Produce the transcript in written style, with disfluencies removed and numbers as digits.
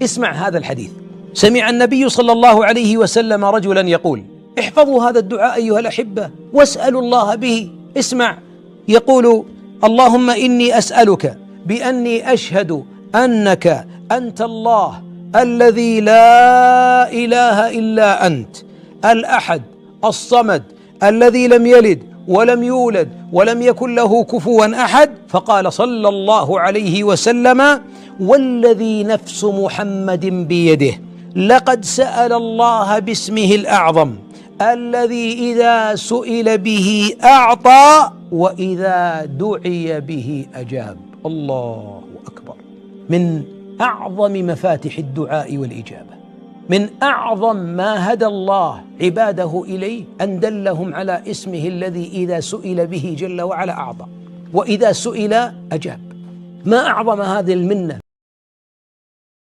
اسمع هذا الحديث. سمع النبي صلى الله عليه وسلم رجلا يقول: احفظوا هذا الدعاء أيها الأحبة واسألوا الله به. اسمع، يقول: اللهم إني أسألك بأني أشهد أنك أنت الله الذي لا إله إلا أنت، الأحد الصمد الذي لم يلد ولم يولد ولم يكن له كفوا أحد. فقال صلى الله عليه وسلم: والذي نفس محمد بيده لقد سأل الله باسمه الأعظم الذي إذا سئل به أعطى وإذا دعي به أجاب. الله أكبر. من أعظم مفاتح الدعاء والإجابة، من أعظم ما هدى الله عباده إليه أن دلهم على اسمه الذي إذا سئل به جل وعلا أعطى وإذا سئل أجاب. ما أعظم هذه المنة.